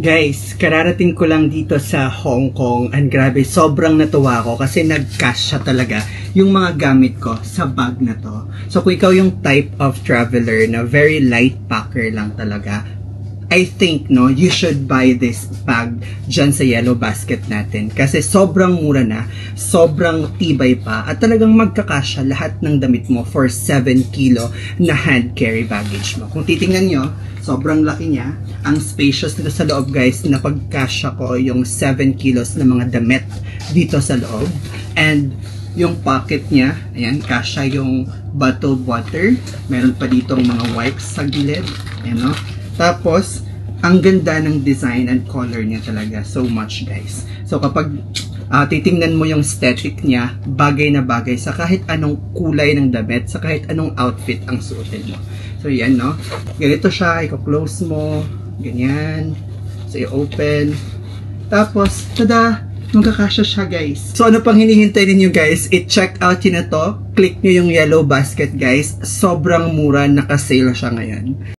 Guys, kararating ko lang dito sa Hong Kong and grabe, sobrang natuwa ako kasi nag-cash siya talaga yung mga gamit ko sa bag na to. So kung ikaw yung type of traveler na very light packer lang talaga, I think you should buy this bag dyan sa Yellow Basket natin kasi sobrang mura na, sobrang tibay pa at talagang magkakasya lahat ng damit mo for 7 kilo na hand carry baggage mo. Kung titingnan nyo, sobrang laki niya. Ang spacious nito sa loob guys, na pagkasya ko yung 7 kilos na mga damit dito sa loob. And yung pocket niya, ayan, kasya yung bottled water. Meron pa ditong mga wipes sa gilid. Ayan, Tapos, ang ganda ng design and color niya talaga. So much guys. So kapag titingnan mo yung aesthetic niya, bagay na bagay sa kahit anong kulay ng damit, sa kahit anong outfit ang suotin mo. So yan ganito siya, i-close mo, ganyan. So i-open. Tapos, tada! Magkakasya siya guys. So ano pang hinihintay ninyo guys? I-check out yun na to. Click nyo yung Yellow Basket guys. Sobrang mura, naka-sale siya ngayon.